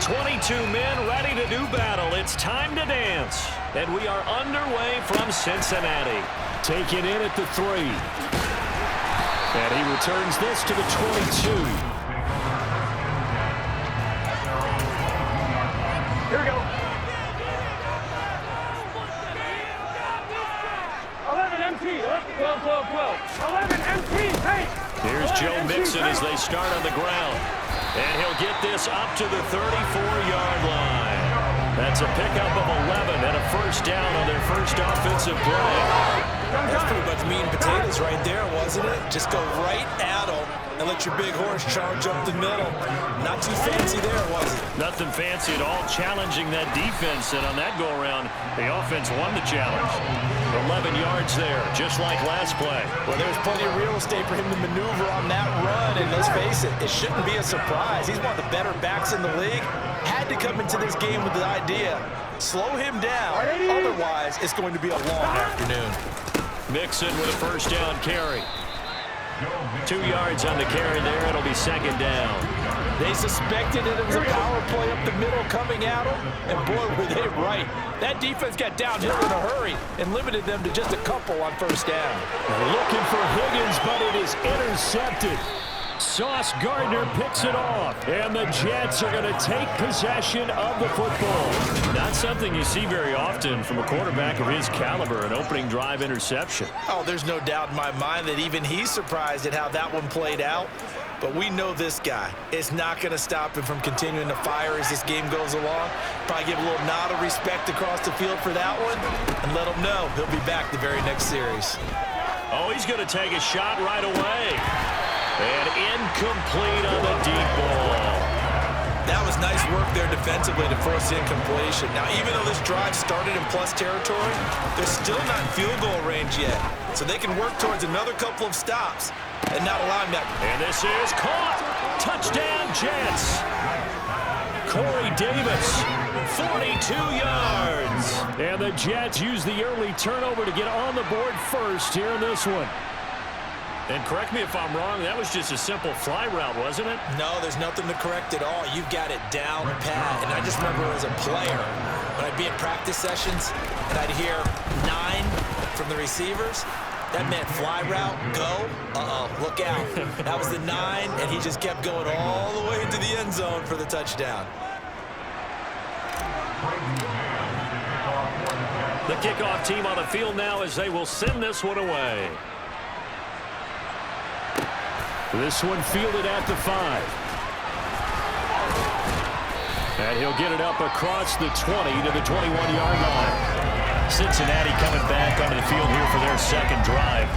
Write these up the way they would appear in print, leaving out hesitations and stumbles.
22 men ready to do battle. It's time to dance. And we are underway from Cincinnati. Taken in at the 3. And he returns this to the 22. Here we go. 11 MT. 12. 11 MT. Hey. Here's Joe Mixon as they start on the ground. And he'll get this up to the 34-yard line. That's a pickup of 11 and a first down on their first offensive play. That's pretty much meat and potatoes right there, wasn't it? Just go right at them and let your big horse charge up the middle. Not too fancy there, was it? Nothing fancy at all, challenging that defense. And on that go-around, the offense won the challenge. 11 yards there, just like last play. Well, there's plenty of real estate for him to maneuver on that run. And let's face it, it shouldn't be a surprise. He's one of the better backs in the league. Had to come into this game with the idea, slow him down. Otherwise, it's going to be a long afternoon. Mixon with a first down carry. 2 yards on the carry there. It'll be second down. They suspected it was a power play up the middle coming at them, and boy, were they right. That defense got downhill in a hurry and limited them to just a couple on first down. Looking for Higgins, but it is intercepted. Sauce Gardner picks it off, and the Jets are going to take possession of the football. Not something you see very often from a quarterback of his caliber, an opening drive interception. Oh, there's no doubt in my mind that even he's surprised at how that one played out. But we know this guy is not going to stop him from continuing to fire as this game goes along. Probably give a little nod of respect across the field for that one and let him know he'll be back the very next series. Oh, he's going to take a shot right away. And incomplete on the deep ball. That was nice work there defensively to force incompletion. Now, even though this drive started in plus territory, they're still not in field goal range yet. So they can work towards another couple of stops and not allow that. And this is caught. Touchdown, Jets. Corey Davis, 42 yards. And the Jets use the early turnover to get on the board first here in this one. And correct me if I'm wrong, that was just a simple fly route, wasn't it? No, there's nothing to correct at all. You've got it down pat. And I just remember as a player, when I'd be in practice sessions, and I'd hear 9 from the receivers, that meant fly route, go, look out. That was the 9, and he just kept going all the way into the end zone for the touchdown. The kickoff team on the field now as they will send this one away. This one fielded at the 5. And he'll get it up across the 20 to the 21-yard line. Cincinnati coming back onto the field here for their second drive.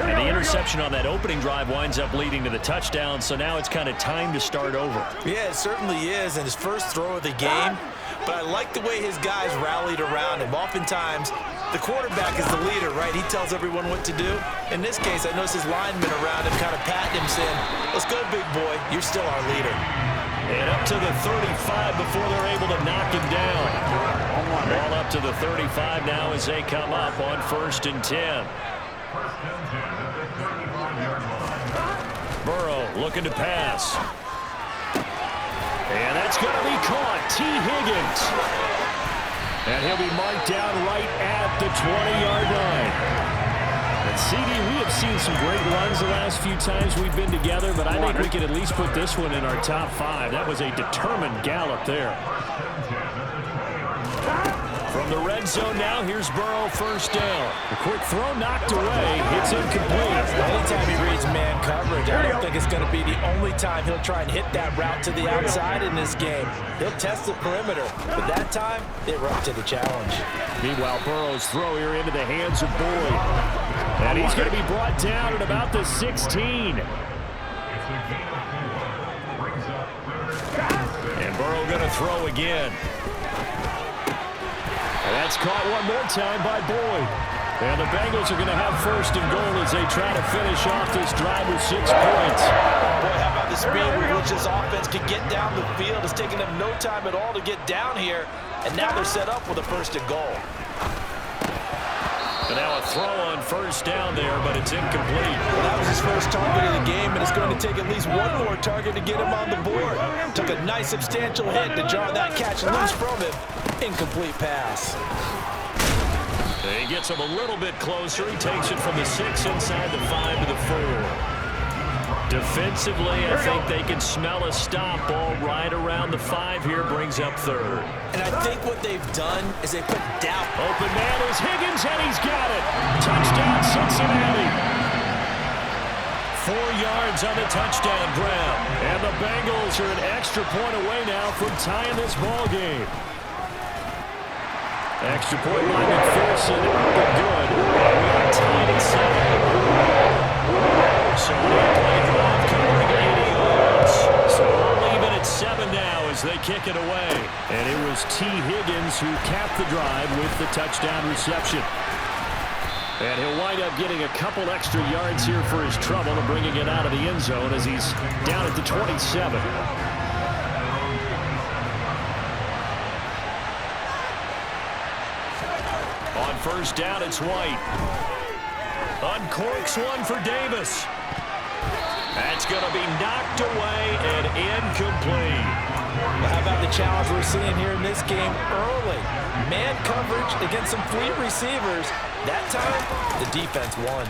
And the interception on that opening drive winds up leading to the touchdown, so now it's kind of time to start over. Yeah, it certainly is, and his first throw of the game. But I like the way his guys rallied around him. Oftentimes, the quarterback is the leader, right? He tells everyone what to do. In this case, I noticed his linemen around him kind of patting him, saying, let's go, big boy. You're still our leader. And up to the 35 before they're able to knock him down. Ball up to the 35 now as they come up on 1st and 10. Burrow looking to pass. And that's going to be caught. T. Higgins. And he'll be marked down right at the 20-yard line. And CD, we have seen some great runs the last few times we've been together, but I think we could at least put this one in our top 5. That was a determined gallop there. From the red zone now, here's Burrow, first down. The quick throw knocked away. It's incomplete. Anytime he reads man coverage, I don't think it's going to be the only time he'll try and hit that route to the outside in this game. He'll test the perimeter, but that time, they were up to the challenge. Meanwhile, Burrow's throw here into the hands of Boyd. And he's going to be brought down at about the 16. And Burrow going to throw again. And that's caught one more time by Boyd. And the Bengals are going to have 1st and goal as they try to finish off this drive with 6 points. Boy, how about the speed with which this offense can get down the field? It's taking them no time at all to get down here. And now they're set up with a 1st and goal. And And now a throw on first down there, but it's incomplete. Well, that was his first target of the game, and it's going to take at least one more target to get him on the board. Took a nice substantial hit to jar that catch loose from him. Incomplete pass. He gets him a little bit closer. He takes it from the 6 inside the 5 to the 4. Defensively, I think they can smell a stop. Ball right around the 5 here, brings up third. And I think what they've done is they put doubt. Open man is Higgins, and he's got it. Touchdown, Cincinnati. 4 yards on the touchdown grab. And the Bengals are an extra point away now from tying this ball game. Extra point by McPherson, but good. We are tied at 7. So play drive covering 80 yards. So we'll leave it at 7 now as they kick it away. And it was T. Higgins who capped the drive with the touchdown reception. And he'll wind up getting a couple extra yards here for his trouble and bringing it out of the end zone as he's down at the 27. On first down, it's White. Uncorks one for Davis. That's going to be knocked away and incomplete. Well, how about the challenge we're seeing here in this game early? Man coverage against some fleet receivers. That time, the defense won.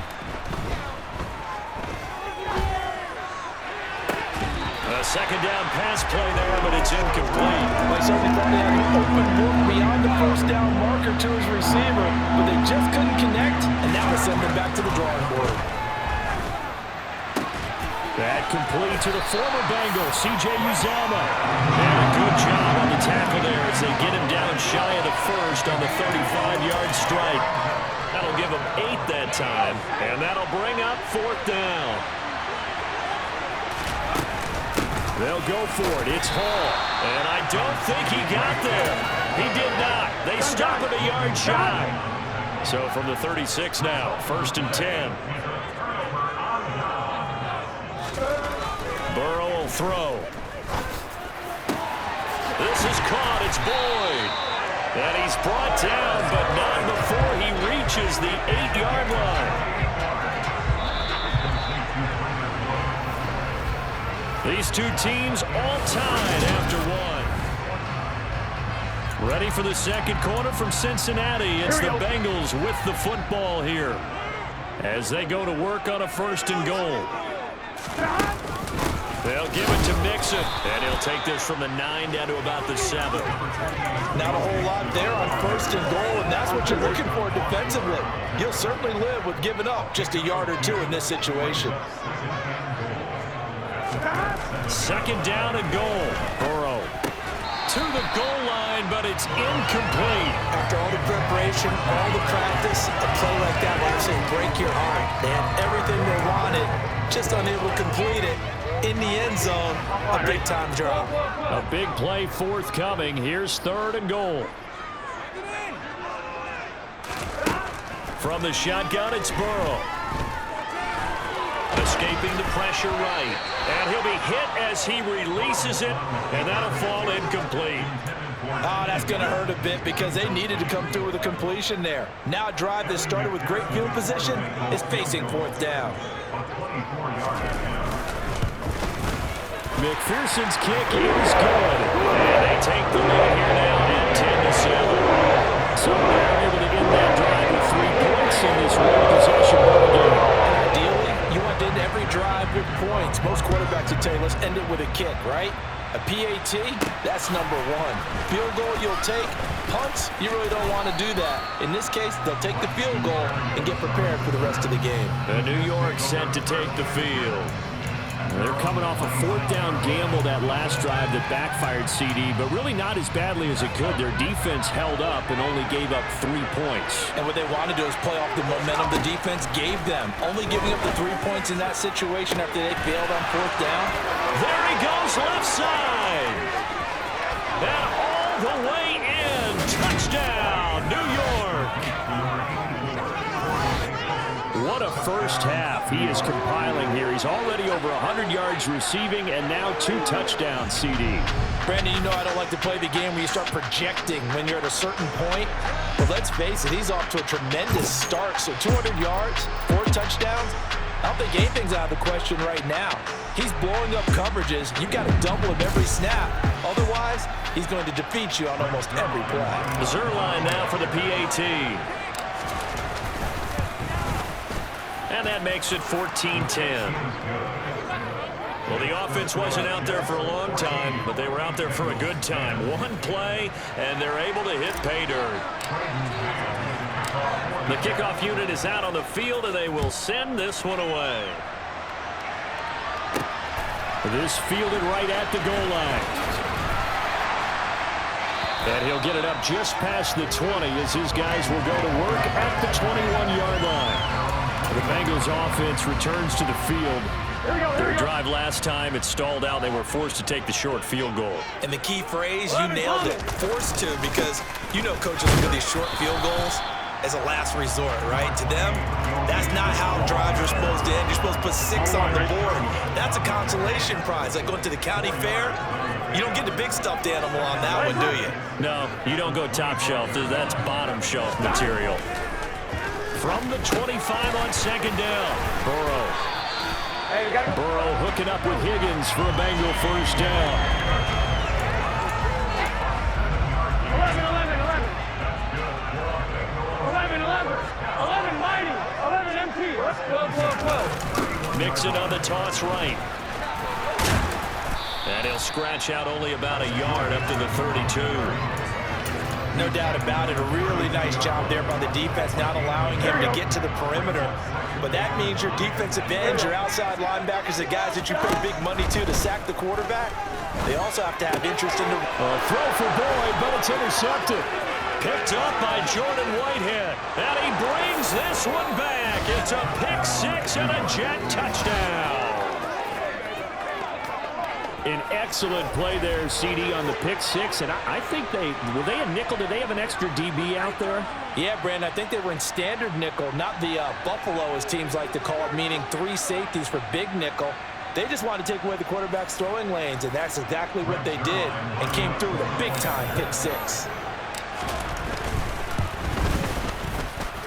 A second down pass play there, but it's incomplete. They certainly thought they had an open look beyond the first down marker to his receiver, but they just couldn't connect, and now they send them back to the drawing board. That complete to the former Bengal, C.J. Uzomah. And a good job on the tackle there as they get him down shy of the first on the 35-yard strike. That'll give him 8 that time, and that'll bring up 4th down. They'll go for it. It's Hall. And I don't think he got there. He did not. They stop it a yard shy. So from the 36 now, 1st and 10. Burrow will throw. This is caught. It's Boyd. And he's brought down, but not before he reaches the 8-yard line. These two teams all tied after 1. Ready for the second quarter from Cincinnati. It's the Bengals with the football here as they go to work on a 1st and goal. They'll give it to Mixon, and he'll take this from the 9 down to about the 7. Not a whole lot there on 1st and goal, and that's what you're looking for defensively. You'll certainly live with giving up just a yard or 2 in this situation. 2nd down and goal. Burrow to the goal line, but it's incomplete. After all the preparation, all the practice, a play like that will actually break your heart. They had everything they wanted, just unable to complete it. In the end zone, a big-time drop. A big play forthcoming. Here's 3rd and goal. From the shotgun, it's Burrow. Escaping the pressure right. And he'll be hit as he releases it, and that'll fall incomplete. Oh, that's going to hurt a bit because they needed to come through with a completion there. Now a drive that started with great field position is facing 4th down. McPherson's kick is good. And they take the lead here now at 10-7. So they're able to end that drive with 3 points in this one-possession ball game. Ideally, you want to end every drive with points. Most quarterbacks would tell you, let's end it with a kick, right? A PAT, that's number 1. Field goal you'll take. Punts, you really don't want to do that. In this case, they'll take the field goal and get prepared for the rest of the game. New York set to take the field. They're coming off a 4th down gamble that last drive that backfired CD, but really not as badly as it could. Their defense held up and only gave up 3 points. And what they want to do is play off the momentum the defense gave them. Only giving up the 3 points in that situation after they failed on 4th down. There he goes, left side. And all the way in. Touchdown, New York. What a first half. He is compiling here. He's already over 100 yards receiving and now 2 touchdowns, CD. Brandon, you know I don't like to play the game where you start projecting when you're at a certain point. But let's face it, he's off to a tremendous start. So 200 yards, 4 touchdowns. I don't think anything's out of the question right now. He's blowing up coverages. You've got to double him every snap. Otherwise, he's going to defeat you on almost every play. Zerline now for the PAT. And that makes it 14-10. Well, the offense wasn't out there for a long time, but they were out there for a good time. One play, and they're able to hit pay dirt. The kickoff unit is out on the field, and they will send this one away. This fielded right at the goal line. And he'll get it up just past the 20 as his guys will go to work at the 21-yard line. The Bengals offense returns to the field. Their drive last time, it stalled out. They were forced to take the short field goal. And the key phrase, you nailed it, forced to, because you know coaches look at these short field goals as a last resort, right? To them, that's not how drives are supposed to end. You're supposed to put 6 on the board. That's a consolation prize. Like going to the county fair, you don't get the big stuffed animal on that one, do you? No, you don't go top shelf. That's bottom shelf material. From the 25 on second down, Burrow. Burrow hooking up with Higgins for a Bengal first down. 11 mighty, 11 empty. 12. Mixon on the toss right. And he'll scratch out only about a yard up to the 32. No doubt about it. A really nice job there by the defense, not allowing him to get to the perimeter. But that means your defensive ends, your outside linebackers, the guys that you pay big money to sack the quarterback, they also have to have interest in the... throw for Boyd, but it's intercepted. Picked up by Jordan Whitehead. And he brings this one back. It's a pick 6 and a Jet touchdown. An excellent play there, CD, on the pick 6. And I think were they a nickel? Did they have an extra DB out there? Yeah, Brandon, I think they were in standard nickel, not the Buffalo, as teams like to call it, meaning 3 safeties for big nickel. They just wanted to take away the quarterback's throwing lanes, and that's exactly what they did, and came through with a big-time pick 6.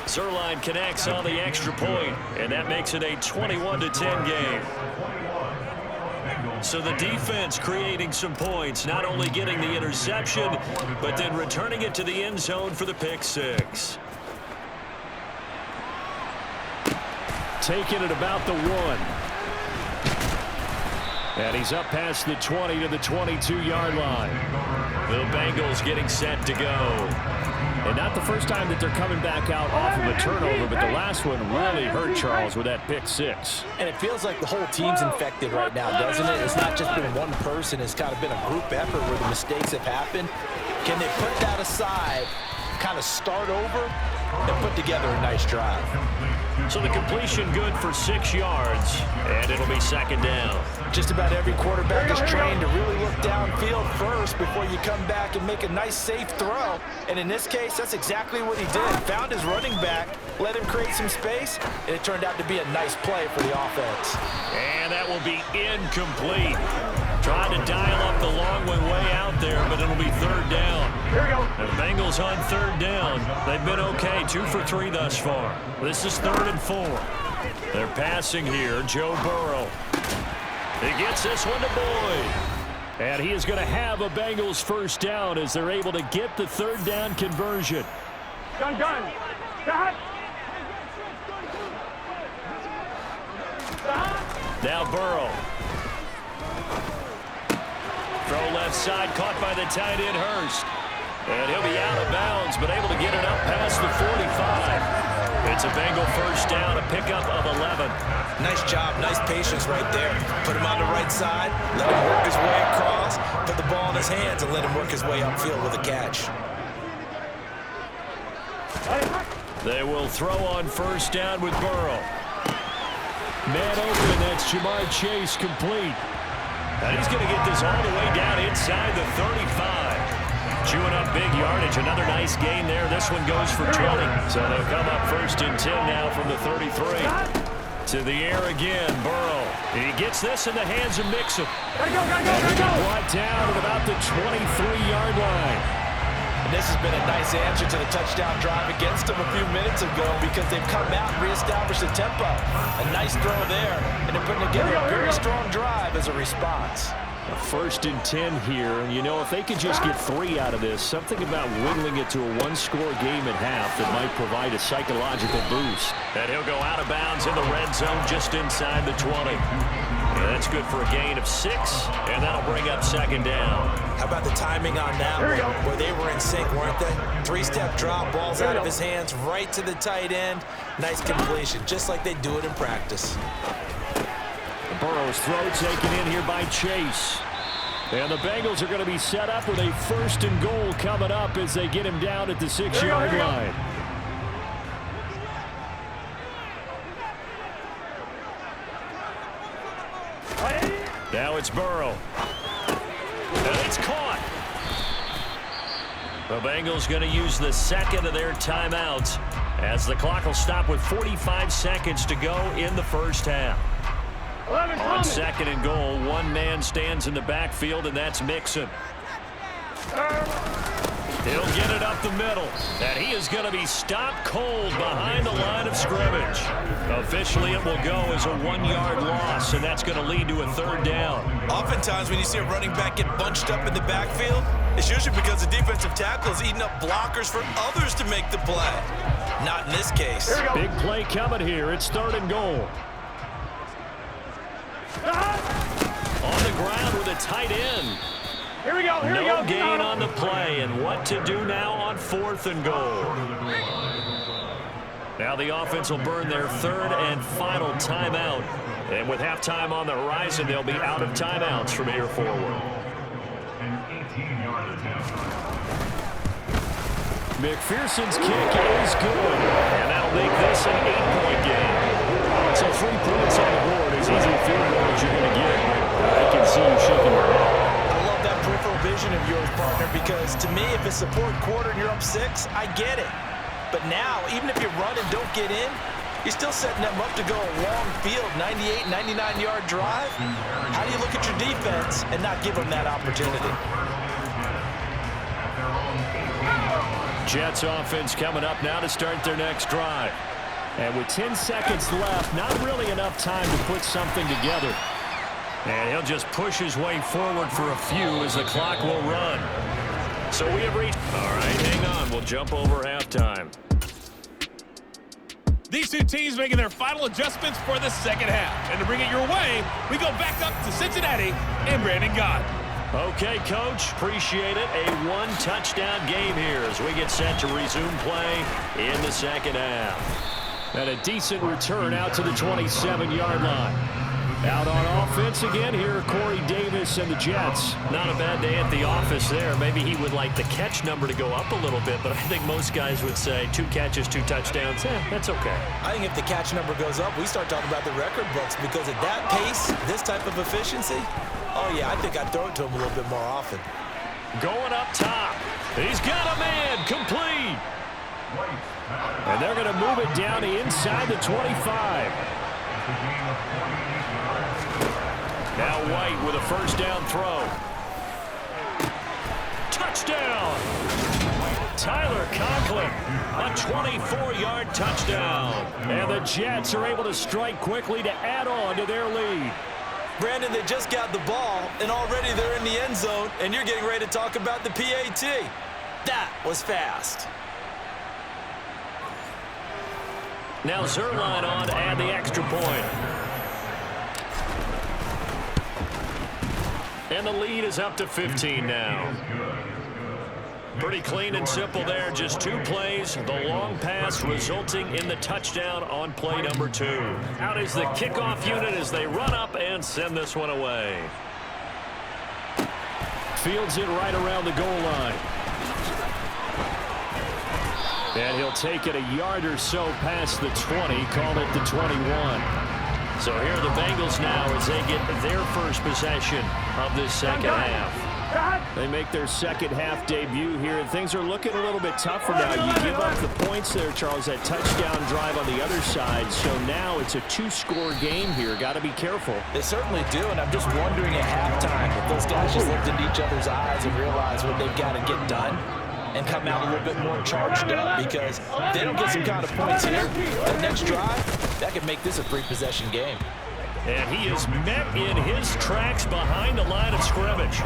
Zerline connects on the extra point, and that makes it a 21-10 game. So the defense creating some points, not only getting the interception, but then returning it to the end zone for the pick 6. Taking it about the 1. And he's up past the 20 to the 22-yard line. The Bengals getting set to go. And not the first time that they're coming back out off of a turnover, but the last one really hurt Charles with that pick 6. And it feels like the whole team's infected right now, doesn't it? It's not just been one person. It's kind of been a group effort where the mistakes have happened. Can they put that aside, kind of start over, and put together a nice drive? So the completion good for 6 yards, and it'll be second down. Just about every quarterback is trained to really look downfield first before you come back and make a nice, safe throw. And in this case, that's exactly what he did. Found his running back, let him create some space, and it turned out to be a nice play for the offense. And that will be incomplete. Trying to dial up the long way out there, but it'll be third down. Here we go. The Bengals on third down. They've been okay, 2 for 3 thus far. This is 3rd and 4. They're passing here, Joe Burrow. He gets this one to Boyd. And he is going to have a Bengals first down as they're able to get the 3rd down conversion. Done. Stop. Now Burrow. Throw left side, caught by the tight end Hurst. And he'll be out of bounds, but able to get it up past the 45. It's a Bengal first down, a pickup of 11. Nice job, nice patience right there. Put him on the right side, let him work his way across, put the ball in his hands, and let him work his way upfield with a catch. They will throw on first down with Burrow. Man open, that's Jamar Chase complete. And he's going to get this all the way down inside the 35. Chewing up big yardage. Another nice gain there. This one goes for 20. So they'll come up 1st and 10 now from the 33. To the air again, Burrow. He gets this in the hands of Mixon. Gotta go, gotta go, And gotta go. brought down at about the 23-yard line. And this has been a nice answer to the touchdown drive against them a few minutes ago because they've come out and reestablished the tempo. A nice throw there, and they're putting together a very strong drive as a response. A 1st and 10 here, and you know, if they could just get 3 out of this, something about whittling it to a one-score game at half that might provide a psychological boost. And he'll go out of bounds in the red zone just inside the 20. Yeah, that's good for a gain of 6, and that'll bring up 2nd down. How about the timing on that one, where they were in sync, weren't they? 3-step drop, balls out of his hands, right to the tight end. Nice completion, just like they do it in practice. Burrow's throw taken in here by Chase. And the Bengals are going to be set up with a 1st and goal coming up as they get him down at the 6-yard line. Now it's Burrow. And it's caught. The Bengals going to use the 2nd of their timeouts as the clock will stop with 45 seconds to go in the 1st half. On 2nd and goal, one man stands in the backfield, and that's Mixon. He'll get it up the middle, and he is going to be stopped cold behind the line of scrimmage. Officially, it will go as a 1-yard loss, and that's going to lead to a 3rd down. Oftentimes, when you see a running back get bunched up in the backfield, it's usually because the defensive tackle is eating up blockers for others to make the play. Not in this case. Big play coming here. It's 3rd and goal. On the ground with a tight end. Here we go, here we go. No gain on the play, and what to do now on 4th and goal. Now the offense will burn their 3rd and final timeout. And with halftime on the horizon, they'll be out of timeouts from here forward. McPherson's kick is good, and that'll make this an 8-point game. So 3 points on the board is easy field goal as you're going to get. I can see you shaking your head. I love that peripheral vision of yours, partner, because to me, if it's the 4th quarter and you're up 6, I get it. But now, even if you run and don't get in, you're still setting them up to go a long field, 98, 99-yard drive. How do you look at your defense and not give them that opportunity? Jets offense coming up now to start their next drive. And with 10 seconds left, not really enough time to put something together. And he'll just push his way forward for a few as the clock will run. So we have reached... All right, hang on. We'll jump over halftime. These two teams making their final adjustments for the 2nd half. And to bring it your way, we go back up to Cincinnati and Brandon Gott. Okay, Coach. Appreciate it. A 1-touchdown game here as we get set to resume play in the 2nd half. And a decent return out to the 27-yard line. Out on offense again here, Corey Davis and the Jets. Not a bad day at the office there. Maybe he would like the catch number to go up a little bit, but I think most guys would say 2 catches, 2 touchdowns. That's okay. I think if the catch number goes up, we start talking about the record books because at that pace, this type of efficiency, oh, yeah, I think I'd throw it to him a little bit more often. Going up top. He's got a man complete. And they're going to move it down inside the 25. Now White with a 1st down throw. Touchdown! Tyler Conklin, a 24-yard touchdown. And the Jets are able to strike quickly to add on to their lead. Brandon, they just got the ball, and already they're in the end zone, and you're getting ready to talk about the PAT. That was fast. Now Zerline on to add the extra point. And the lead is up to 15 now. Pretty clean and simple there. Just 2 plays. The long pass resulting in the touchdown on play number 2. Out is the kickoff unit as they run up and send this one away. Fields it right around the goal line. And he'll take it a yard or so past the 20, call it the 21. So here are the Bengals now as they get their first possession of this 2nd half. They make their second half debut here, and things are looking a little bit tougher now. You give up the points there, Charles, that touchdown drive on the other side. So now it's a two-score game here. Got to be careful. They certainly do, and I'm just wondering at halftime if those guys just looked into each other's eyes and realized what they've got to get done and come out a little bit more charged up, because if they don't get some kind of points here, the next drive, that could make this a three-possession game. And he is met in his tracks behind the line of scrimmage.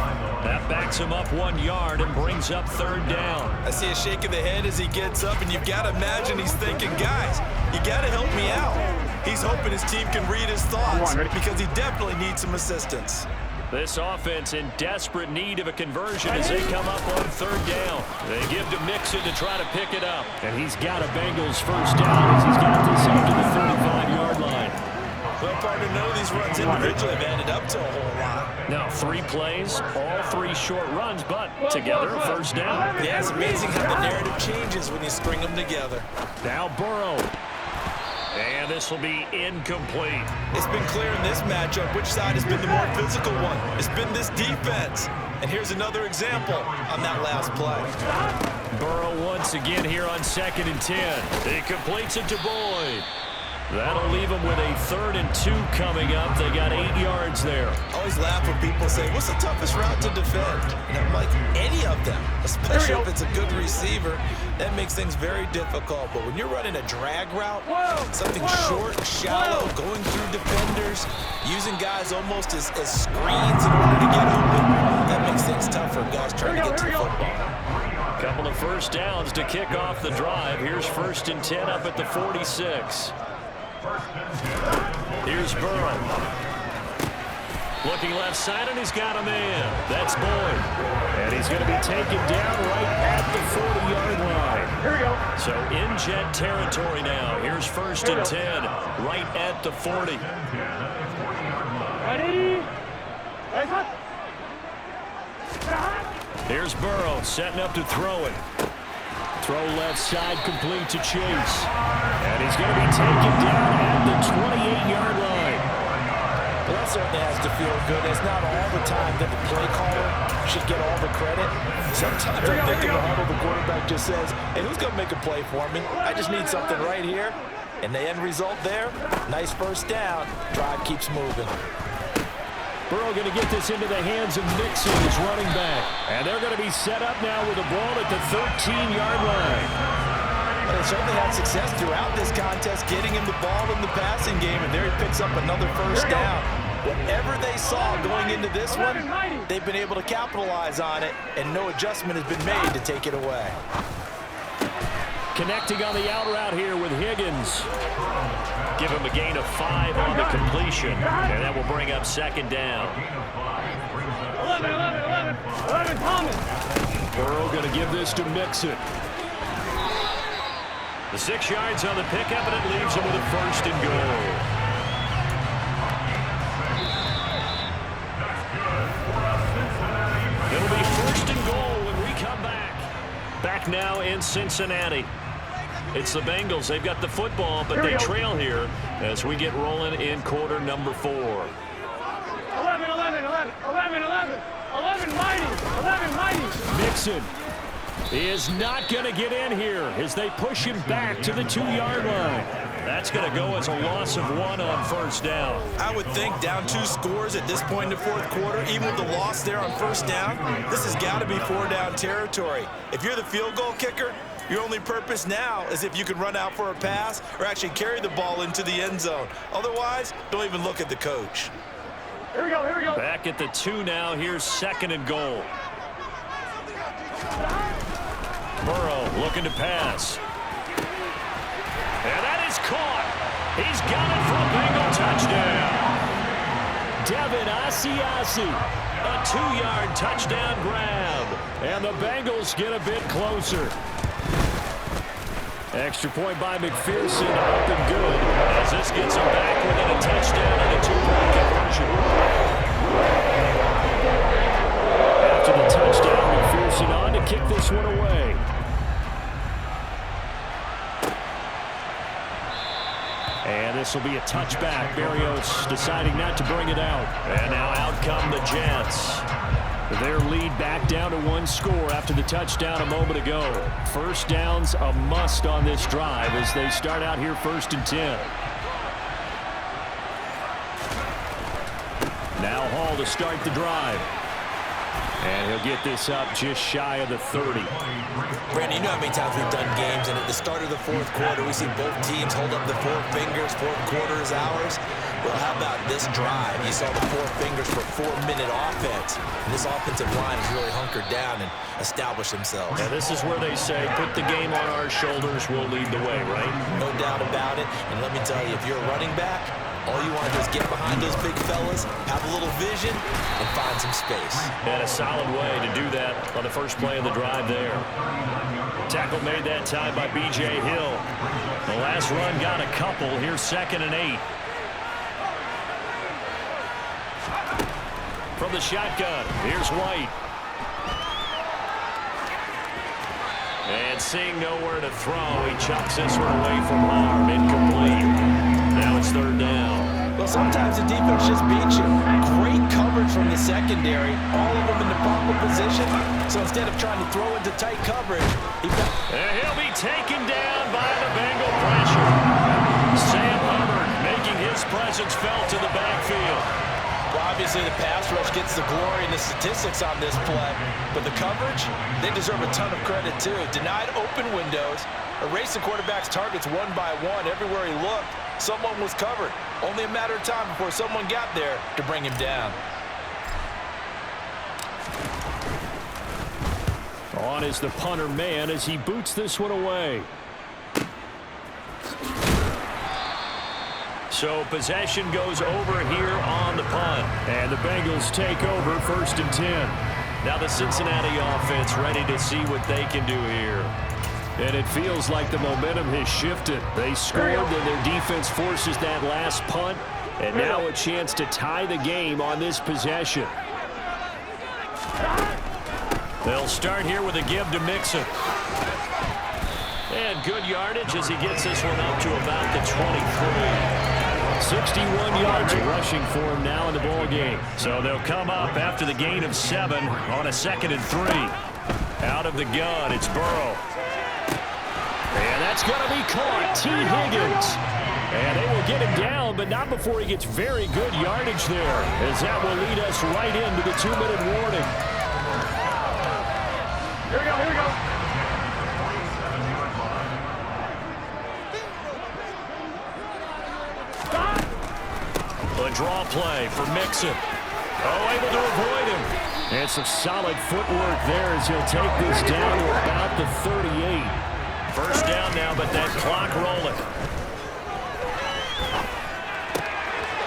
That backs him up 1 yard and brings up third down. I see a shake of the head as he gets up, and you've got to imagine he's thinking, guys, you got to help me out. He's hoping his team can read his thoughts because he definitely needs some assistance. This offense in desperate need of a conversion as they come up on third down. They give to Mixon to try to pick it up. And he's got a Bengals first down as he's got this up to the 35-yard line. Well, partner, none of these runs individually have added up to a whole lot. Now 3 plays, all 3 short runs, but together a first down. Yeah, it's amazing how the narrative changes when you string them together. Now Burrow. And this will be incomplete. It's been clear in this matchup which side has been the more physical one. It's been this defense. And here's another example on that last play. Burrow once again here on 2nd and 10. He completes it to Boyd. That'll leave them with a 3rd and 2 coming up. They got 8 yards there. I always laugh when people say, what's the toughest route to defend? And I'm like, any of them, especially if it's a good receiver. That makes things very difficult. But when you're running a drag route, something short, shallow, going through defenders, using guys almost as screens in order to get open, that makes things tough for guys trying to get to the football. Couple of first downs to kick off the drive. Here's 1st and 10 up at the 46. Here's Burrow. Looking left side, and he's got a man. That's Boyd. And he's going to be taken down right at the 40-yard line. Here we go. So in jet territory now. Here's 1st and 10, right at the 40. Ready? Here's Burrow setting up to throw it. Throw left side, complete to Chase. And he's going to be taken down at the 28-yard line. Well, that certainly has to feel good. It's not all the time that the play caller should get all the credit. Sometimes I think in the huddle, the quarterback just says, hey, who's going to make a play for me? I just need something right here. And the end result there, nice first down. Drive keeps moving. Burrow going to get this into the hands of Mixon, his running back. And they're going to be set up now with the ball at the 13-yard line. Well, they certainly had success throughout this contest, getting him the ball in the passing game, and there he picks up another first down. Whatever they saw going into this one, they've been able to capitalize on it, and no adjustment has been made to take it away. Connecting on the out route here with Higgins. Give him a gain of 5 on the completion, and that will bring up 2nd down. 11, Thomas. Burrow going to give this to Mixon. The 6 yards on the pickup, and it leaves him with a 1st and goal. It'll be 1st and goal when we come back. Back now in Cincinnati. It's the Bengals. They've got the football, but they trail here as we get rolling in quarter number 4. 11, mighty. Mixon is not going to get in here as they push him back to the 2-yard line. That's going to go as a loss of 1 on first down. I would think down 2 scores at this point in the 4th quarter, even with the loss there on first down, this has got to be 4-down territory. If you're the field goal kicker, your only purpose now is if you can run out for a pass or actually carry the ball into the end zone. Otherwise, don't even look at the coach. Here we go. Back at the 2 now. Here's 2nd and goal. Burrow looking to pass. And that is caught. He's got it for a Bengal touchdown. Devin Asiasi, a 2-yard touchdown grab. And the Bengals get a bit closer. Extra point by McPherson, up and good, as this gets him back within a touchdown and a 2-point conversion. After the touchdown, McPherson on to kick this one away. And this will be a touchback. Berrios deciding not to bring it out. And now out come the Jets. Their lead back down to 1 score after the touchdown a moment ago. First down's a must on this drive as they start out here 1st and 10. Now Hall to start the drive. And he'll get this up just shy of the 30. Brandon, you know how many times we've done games, and at the start of the 4th quarter, we see both teams hold up the 4 fingers, 4th quarter is ours. Well, how about this drive? You saw the 4 fingers for 4-minute offense. And this offensive line has really hunkered down and established themselves. And this is where they say, put the game on our shoulders, we'll lead the way, right? No doubt about it. And let me tell you, if you're a running back, all you want to do is get behind those big fellas, have a little vision, and find some space. And a solid way to do that on the first play of the drive there. Tackle made that time by B.J. Hill. The last run got a couple. Here's 2nd and 8. From the shotgun, here's White. And seeing nowhere to throw, he chucks this one away from harm. Incomplete. Now it's 3rd down. Well, sometimes the defense just beats you. Great coverage from the secondary, all of them in the proper position. So instead of trying to throw into tight coverage, he'll be taken down by the Bengal pressure. Sam Hubbard making his presence felt in the backfield. Well, obviously the pass rush gets the glory and the statistics on this play, but the coverage, they deserve a ton of credit too. Denied open windows, erased the quarterback's targets one by one. Everywhere he looked, someone was covered. Only a matter of time before someone got there to bring him down. On is the punter man as he boots this one away. So possession goes over here on the punt. And the Bengals take over 1st and 10. Now the Cincinnati offense ready to see what they can do here. And it feels like the momentum has shifted. They scored and their defense forces that last punt. And now a chance to tie the game on this possession. They'll start here with a give to Mixon. And good yardage as he gets this one up to about the 23. 61 yards rushing for him now in the ball game. So they'll come up after the gain of 7 on a 2nd and 3. Out of the gun, it's Burrow. And that's going to be caught. T. Higgins. And they will get him down, but not before he gets very good yardage there, as that will lead us right into the 2-minute warning. Here we go, here we go. A draw play for Mixon. Oh, able to avoid him. And some solid footwork there as he'll take this down to about the 38. First down now, but that clock rolling.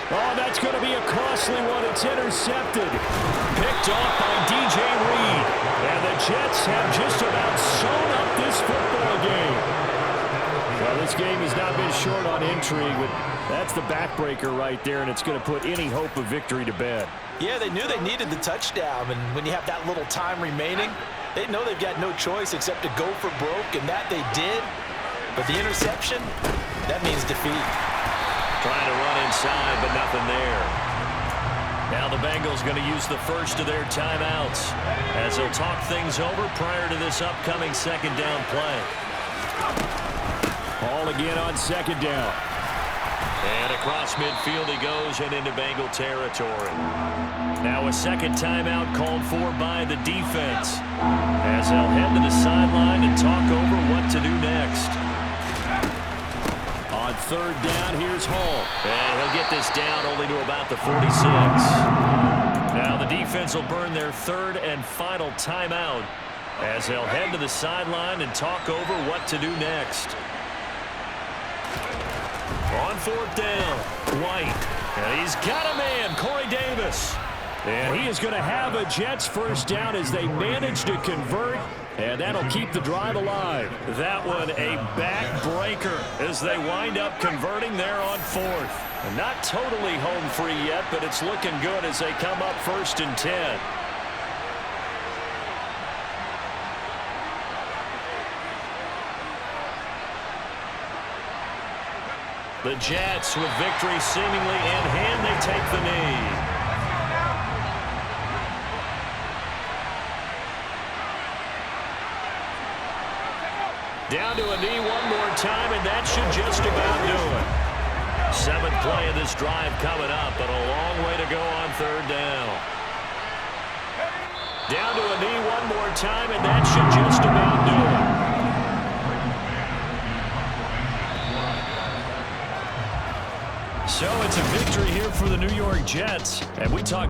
Oh, that's going to be a costly one. It's intercepted. Picked off by DJ Reed. And the Jets have just about sewn up this football game. Well, this game has not been short on intrigue, but that's the backbreaker right there, and it's going to put any hope of victory to bed. Yeah, they knew they needed the touchdown, and when you have that little time remaining, they know they've got no choice except to go for broke, and that they did. But the interception, that means defeat. Trying to run inside, but nothing there. Now the Bengals going to use the first of their timeouts as they'll talk things over prior to this upcoming 2nd down play. Ball again on 2nd down. And across midfield he goes and into Bengal territory. Now a 2nd timeout called for by the defense as they'll head to the sideline and talk over what to do next. On 3rd down, here's Hall. And he'll get this down only to about the 46. Now the defense will burn their 3rd and final timeout as they'll head to the sideline and talk over what to do next. On 4th down, White. And he's got a man, Corey Davis. And he is going to have a Jets first down as they manage to convert. And that'll keep the drive alive. That one a backbreaker as they wind up converting there on 4th. And not totally home free yet, but it's looking good as they come up 1st and 10. The Jets, with victory seemingly in hand, they take the knee. Down to a knee one more time, and that should just about do it. 7th play of this drive coming up, but a long way to go on 3rd down. Down to a knee one more time, and that should just about do it. So it's a victory here for the New York Jets, and we talked